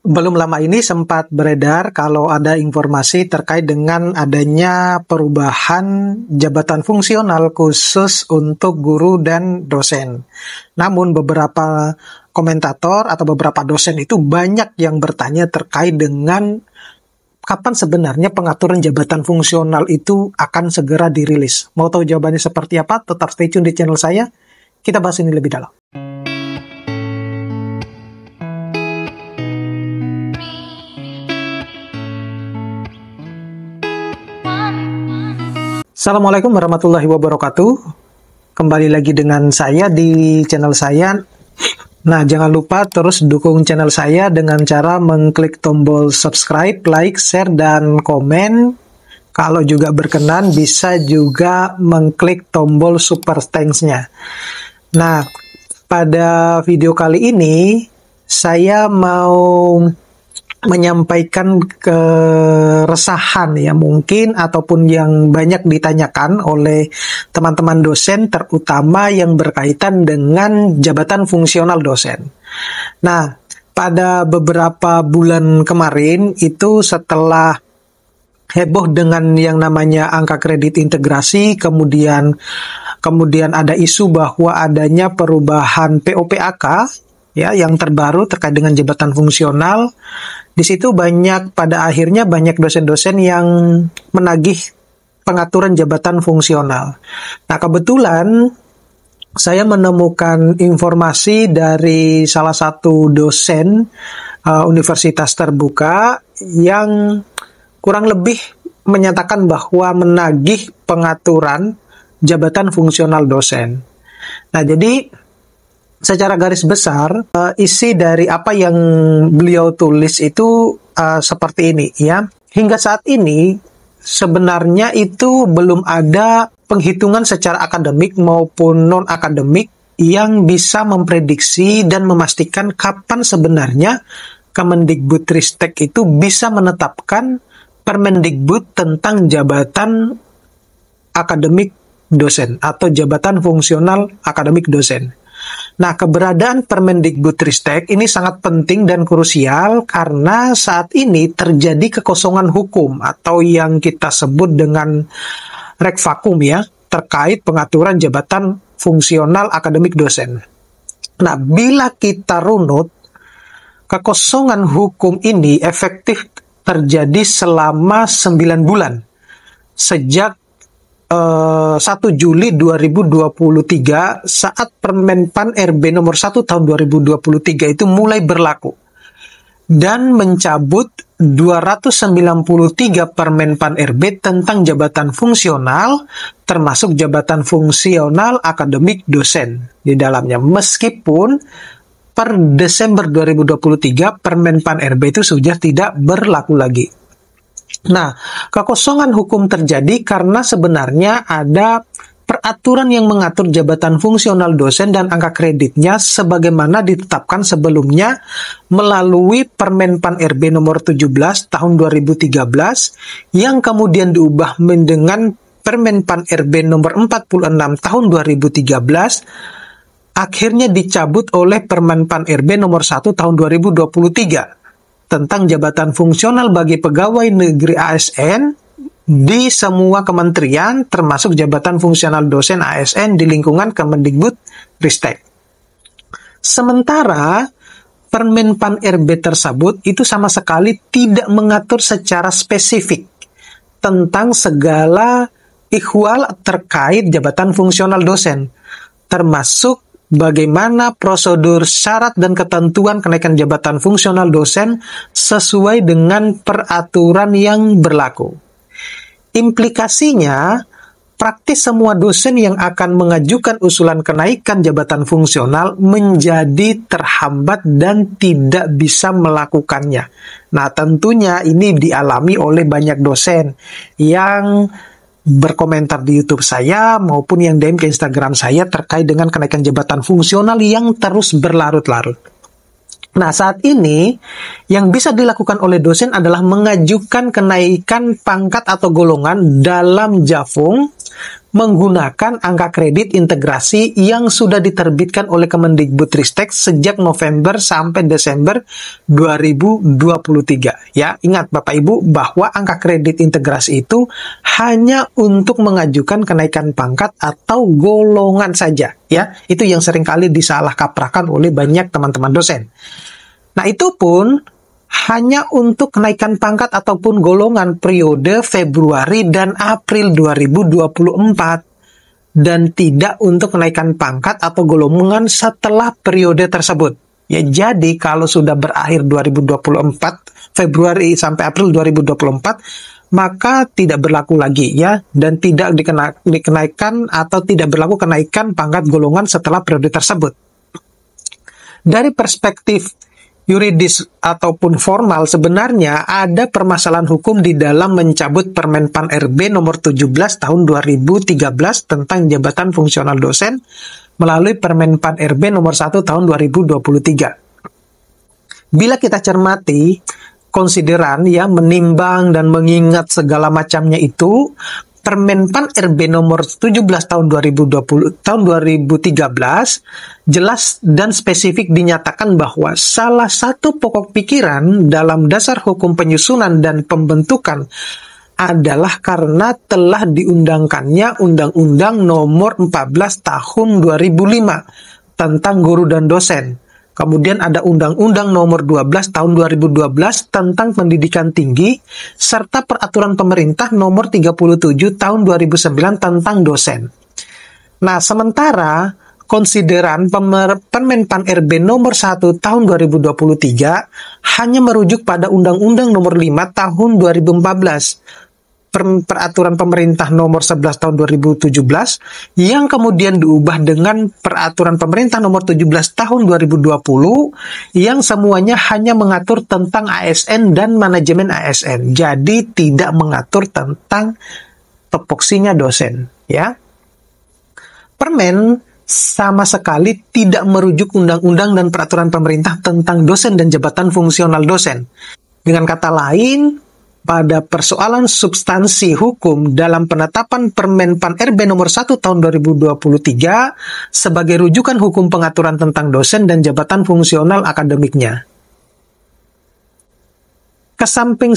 Belum lama ini sempat beredar kalau ada informasi terkait dengan adanya perubahan jabatan fungsional khusus untuk guru dan dosen. Namun beberapa komentator atau beberapa dosen itu banyak yang bertanya terkait dengan kapan sebenarnya pengaturan jabatan fungsional itu akan segera dirilis. Mau tahu jawabannya seperti apa? Tetap stay tune di channel saya. Kita bahas ini lebih dalam. Assalamualaikum warahmatullahi wabarakatuh. Kembali lagi dengan saya di channel saya. Nah, jangan lupa terus dukung channel saya dengan cara mengklik tombol subscribe, like, share, dan komen. Kalau juga berkenan, bisa juga mengklik tombol super thanks-nya. Nah, pada video kali ini, saya mau menyampaikan keresahan ya mungkin ataupun yang banyak ditanyakan oleh teman-teman dosen, terutama yang berkaitan dengan jabatan fungsional dosen. Nah, pada beberapa bulan kemarin itu setelah heboh dengan yang namanya angka kredit integrasi, kemudian ada isu bahwa adanya perubahan POPAK ya yang terbaru terkait dengan jabatan fungsional. Di situ pada akhirnya banyak dosen-dosen yang menagih pengaturan jabatan fungsional. Nah, kebetulan saya menemukan informasi dari salah satu dosen universitas terbuka yang kurang lebih menyatakan bahwa menagih pengaturan jabatan fungsional dosen. Nah, jadi secara garis besar, isi dari apa yang beliau tulis itu seperti ini ya. Hingga saat ini sebenarnya itu belum ada penghitungan secara akademik maupun non-akademik yang bisa memprediksi dan memastikan kapan sebenarnya Kemendikbudristek itu bisa menetapkan Permendikbud tentang jabatan akademik dosen atau jabatan fungsional akademik dosen. Nah, keberadaan Permendikbudristek ini sangat penting dan krusial karena saat ini terjadi kekosongan hukum atau yang kita sebut dengan rek vakum ya, terkait pengaturan jabatan fungsional akademik dosen. Nah, bila kita runut, kekosongan hukum ini efektif terjadi selama 9 bulan sejak 1 Juli 2023 saat Permenpan RB nomor 1 tahun 2023 itu mulai berlaku dan mencabut 293 Permenpan RB tentang jabatan fungsional termasuk jabatan fungsional akademik dosen di dalamnya. Meskipun per Desember 2023 Permenpan RB itu sudah tidak berlaku lagi. Nah, kekosongan hukum terjadi karena sebenarnya ada peraturan yang mengatur jabatan fungsional dosen dan angka kreditnya sebagaimana ditetapkan sebelumnya melalui Permenpan RB nomor 17 tahun 2013 yang kemudian diubah dengan Permenpan RB nomor 46 tahun 2013 akhirnya dicabut oleh Permenpan RB nomor 1 tahun 2023 tentang jabatan fungsional bagi pegawai negeri ASN di semua kementerian termasuk jabatan fungsional dosen ASN di lingkungan Kemendikbudristek. Sementara Permenpan RB tersebut itu sama sekali tidak mengatur secara spesifik tentang segala ihwal terkait jabatan fungsional dosen, termasuk bagaimana prosedur syarat dan ketentuan kenaikan jabatan fungsional dosen sesuai dengan peraturan yang berlaku. Implikasinya, praktis semua dosen yang akan mengajukan usulan kenaikan jabatan fungsional menjadi terhambat dan tidak bisa melakukannya. Nah, tentunya ini dialami oleh banyak dosen yang berkomentar di YouTube saya maupun yang DM ke Instagram saya terkait dengan kenaikan jabatan fungsional yang terus berlarut-larut. Nah, saat ini yang bisa dilakukan oleh dosen adalah mengajukan kenaikan pangkat atau golongan dalam Jafung menggunakan angka kredit integrasi yang sudah diterbitkan oleh Kemendikbudristek sejak November sampai Desember 2023. Ya, ingat Bapak Ibu bahwa angka kredit integrasi itu hanya untuk mengajukan kenaikan pangkat atau golongan saja. Ya, itu yang seringkali disalah kaprahkan oleh banyak teman-teman dosen. Nah, itu pun hanya untuk kenaikan pangkat ataupun golongan periode Februari dan April 2024 dan tidak untuk kenaikan pangkat atau golongan setelah periode tersebut. Ya, jadi kalau sudah berakhir 2024 Februari sampai April 2024 maka tidak berlaku lagi ya, dan tidak dikenaikan atau tidak berlaku kenaikan pangkat golongan setelah periode tersebut. Dari perspektif yuridis ataupun formal, sebenarnya ada permasalahan hukum di dalam mencabut Permen PAN RB nomor 17 tahun 2013 tentang jabatan fungsional dosen melalui Permen PAN RB nomor 1 tahun 2023. Bila kita cermati konsideran ya, menimbang dan mengingat segala macamnya itu, Permen PAN RB nomor 17 tahun 2013 jelas dan spesifik dinyatakan bahwa salah satu pokok pikiran dalam dasar hukum penyusunan dan pembentukan adalah karena telah diundangkannya Undang-Undang nomor 14 tahun 2005 tentang guru dan dosen. Kemudian ada Undang-Undang nomor 12 tahun 2012 tentang pendidikan tinggi, serta Peraturan Pemerintah nomor 37 tahun 2009 tentang dosen. Nah, sementara konsideran Permen PAN RB nomor 1 tahun 2023 hanya merujuk pada Undang-Undang nomor 5 tahun 2014, Peraturan Pemerintah nomor 11 tahun 2017 yang kemudian diubah dengan Peraturan Pemerintah nomor 17 tahun 2020 yang semuanya hanya mengatur tentang ASN dan manajemen ASN. Jadi tidak mengatur tentang topoksinya dosen, ya. Permen sama sekali tidak merujuk undang-undang dan peraturan pemerintah tentang dosen dan jabatan fungsional dosen. Dengan kata lain, pada persoalan substansi hukum dalam penetapan Permen PAN RB nomor 1 tahun 2023 sebagai rujukan hukum pengaturan tentang dosen dan jabatan fungsional akademiknya. Kesimpang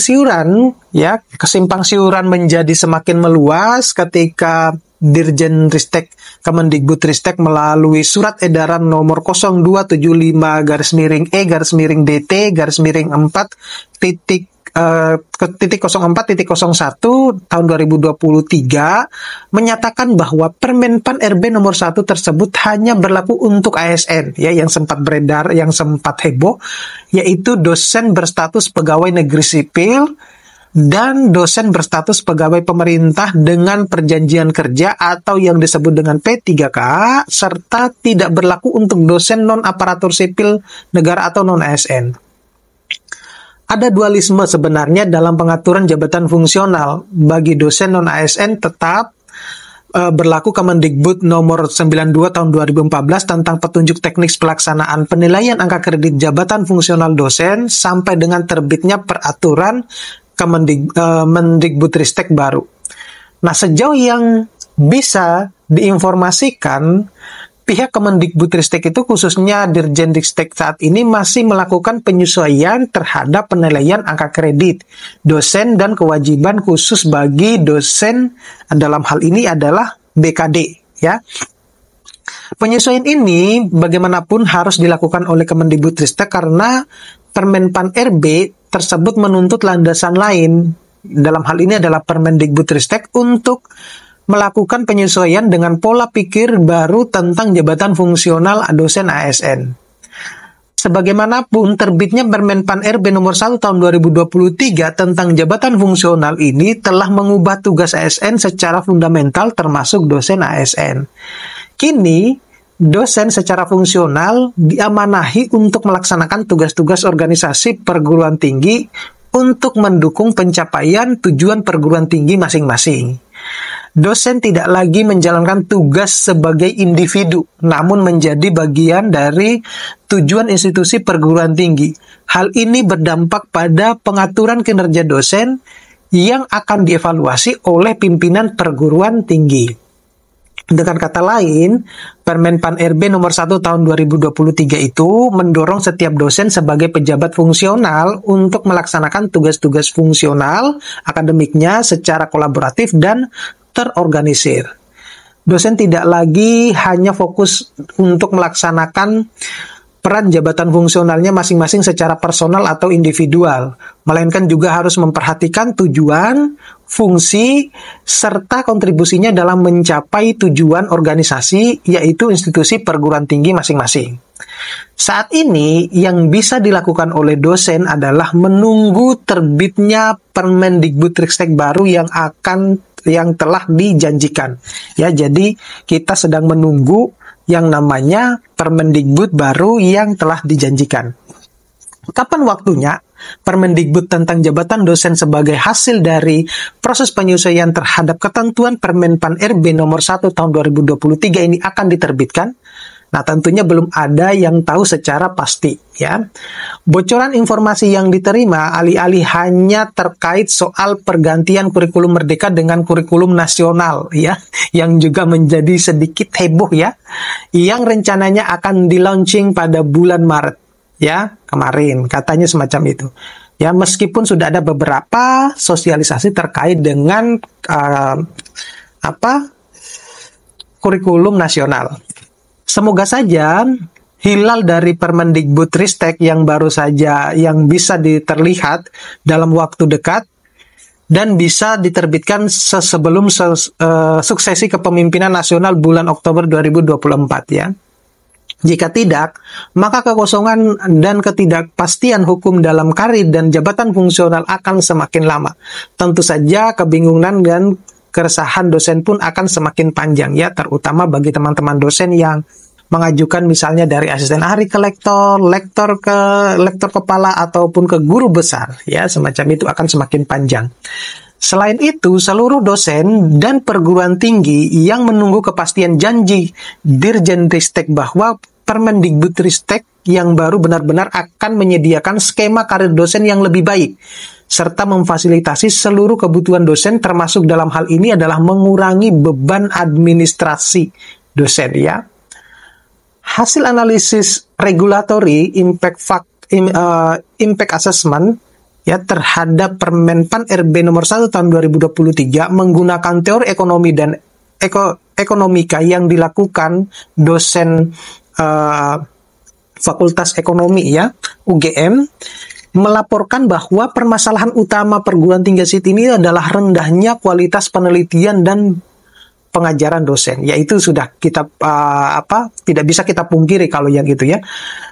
siuran menjadi semakin meluas ketika Dirjen Ristek Kemendikbudristek melalui surat edaran nomor 0275-4.04.01 tahun 2023 menyatakan bahwa Permen PAN RB nomor 1 tersebut hanya berlaku untuk ASN ya, yang sempat beredar, yang sempat heboh, yaitu dosen berstatus pegawai negeri sipil dan dosen berstatus pegawai pemerintah dengan perjanjian kerja atau yang disebut dengan P3K, serta tidak berlaku untuk dosen non-aparatur sipil negara atau non-ASN. Ada dualisme sebenarnya dalam pengaturan jabatan fungsional. Bagi dosen non-ASN tetap berlaku Kemendikbud nomor 92 tahun 2014 tentang petunjuk teknis pelaksanaan penilaian angka kredit jabatan fungsional dosen sampai dengan terbitnya peraturan Kemendikbudristek baru. Nah, sejauh yang bisa diinformasikan, pihak Kemendikbudristek itu khususnya Dirjen Ristek saat ini masih melakukan penyesuaian terhadap penilaian angka kredit dosen dan kewajiban khusus bagi dosen dalam hal ini adalah BKD ya. Penyesuaian ini bagaimanapun harus dilakukan oleh Kemendikbudristek karena Permen PAN RB tersebut menuntut landasan lain. Dalam hal ini adalah Permendikbudristek untuk melakukan penyesuaian dengan pola pikir baru tentang jabatan fungsional dosen ASN. Sebagaimanapun, terbitnya Permen PAN RB nomor 1 tahun 2023 tentang jabatan fungsional ini telah mengubah tugas ASN secara fundamental termasuk dosen ASN. Kini, dosen secara fungsional diamanahi untuk melaksanakan tugas-tugas organisasi perguruan tinggi untuk mendukung pencapaian tujuan perguruan tinggi masing-masing. Dosen tidak lagi menjalankan tugas sebagai individu, namun menjadi bagian dari tujuan institusi perguruan tinggi. Hal ini berdampak pada pengaturan kinerja dosen yang akan dievaluasi oleh pimpinan perguruan tinggi. Dengan kata lain, Permen Pan RB nomor 1 tahun 2023 itu mendorong setiap dosen sebagai pejabat fungsional untuk melaksanakan tugas-tugas fungsional akademiknya secara kolaboratif dan terorganisir. Dosen tidak lagi hanya fokus untuk melaksanakan peran jabatan fungsionalnya masing-masing secara personal atau individual, melainkan juga harus memperhatikan tujuan, fungsi, serta kontribusinya dalam mencapai tujuan organisasi, yaitu institusi perguruan tinggi masing-masing. Saat ini, yang bisa dilakukan oleh dosen adalah menunggu terbitnya Permendikbudristek baru yang telah dijanjikan. Ya, jadi kita sedang menunggu yang namanya Permendikbud baru yang telah dijanjikan. Kapan waktunya? Permendikbud tentang jabatan dosen sebagai hasil dari proses penyesuaian terhadap ketentuan Permen Pan RB nomor 1 tahun 2023 ini akan diterbitkan. Nah, tentunya belum ada yang tahu secara pasti, ya. Bocoran informasi yang diterima alih-alih hanya terkait soal pergantian kurikulum merdeka dengan kurikulum nasional, ya, yang juga menjadi sedikit heboh, ya, yang rencananya akan di-launching pada bulan Maret, ya, kemarin, katanya semacam itu. Ya, meskipun sudah ada beberapa sosialisasi terkait dengan kurikulum nasional. Semoga saja hilal dari Permendikbudristek yang baru saja yang bisa terlihat dalam waktu dekat dan bisa diterbitkan sebelum suksesi kepemimpinan nasional bulan Oktober 2024, ya. Jika tidak, maka kekosongan dan ketidakpastian hukum dalam karir dan jabatan fungsional akan semakin lama. Tentu saja kebingungan dan keresahan dosen pun akan semakin panjang, ya, terutama bagi teman-teman dosen yang mengajukan misalnya dari asisten ahli ke lektor, lektor ke lektor kepala ataupun ke guru besar, ya, semacam itu akan semakin panjang. Selain itu, seluruh dosen dan perguruan tinggi yang menunggu kepastian janji Dirjen Ristek bahwa Permendikbudristek yang baru benar-benar akan menyediakan skema karir dosen yang lebih baik, serta memfasilitasi seluruh kebutuhan dosen, termasuk dalam hal ini adalah mengurangi beban administrasi dosen, ya. Hasil analisis regulatory impact assessment, ya, terhadap Permen Pan RB nomor 1 tahun 2023 menggunakan teori ekonomi dan ekonomika yang dilakukan dosen Fakultas Ekonomi, ya, UGM, melaporkan bahwa permasalahan utama perguruan tinggi ini adalah rendahnya kualitas penelitian dan pengajaran dosen, yaitu sudah kita tidak bisa kita pungkiri kalau yang itu, ya.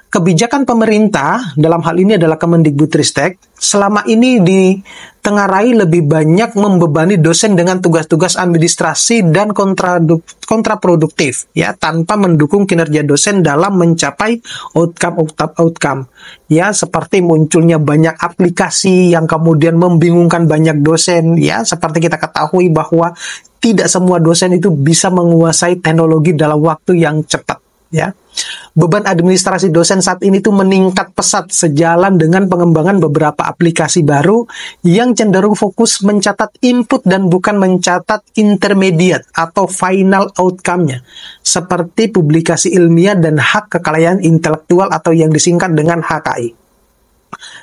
Kebijakan pemerintah dalam hal ini adalah Kemendikbudristek selama ini ditengarai lebih banyak membebani dosen dengan tugas-tugas administrasi dan kontraproduktif, ya, tanpa mendukung kinerja dosen dalam mencapai outcome, ya, seperti munculnya banyak aplikasi yang kemudian membingungkan banyak dosen, ya, seperti kita ketahui bahwa tidak semua dosen itu bisa menguasai teknologi dalam waktu yang cepat, ya. Beban administrasi dosen saat ini tuh meningkat pesat sejalan dengan pengembangan beberapa aplikasi baru yang cenderung fokus mencatat input dan bukan mencatat intermediate atau final outcome-nya, seperti publikasi ilmiah dan hak kekayaan intelektual atau yang disingkat dengan HKI.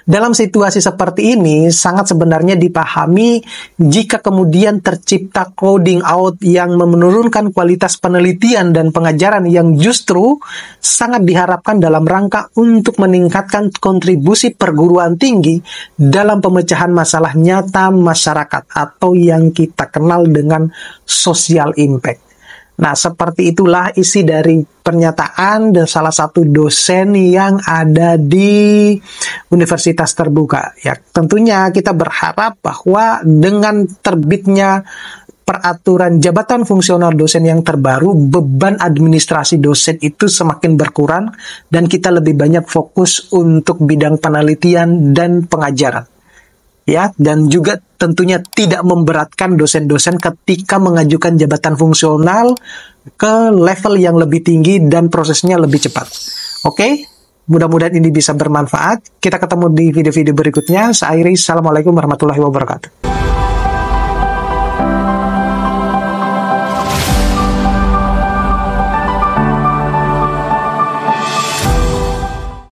Dalam situasi seperti ini, sangat sebenarnya dipahami jika kemudian tercipta crowding out yang menurunkan kualitas penelitian dan pengajaran yang justru sangat diharapkan dalam rangka untuk meningkatkan kontribusi perguruan tinggi dalam pemecahan masalah nyata masyarakat atau yang kita kenal dengan social impact. Nah, seperti itulah isi dari pernyataan dan salah satu dosen yang ada di Universitas Terbuka. Ya, tentunya kita berharap bahwa dengan terbitnya peraturan jabatan fungsional dosen yang terbaru, beban administrasi dosen itu semakin berkurang dan kita lebih banyak fokus untuk bidang penelitian dan pengajaran. Ya, dan juga tentunya tidak memberatkan dosen-dosen ketika mengajukan jabatan fungsional ke level yang lebih tinggi dan prosesnya lebih cepat. Oke, mudah-mudahan ini bisa bermanfaat. Kita ketemu di video-video berikutnya. Saya Iris, Assalamualaikum warahmatullahi wabarakatuh.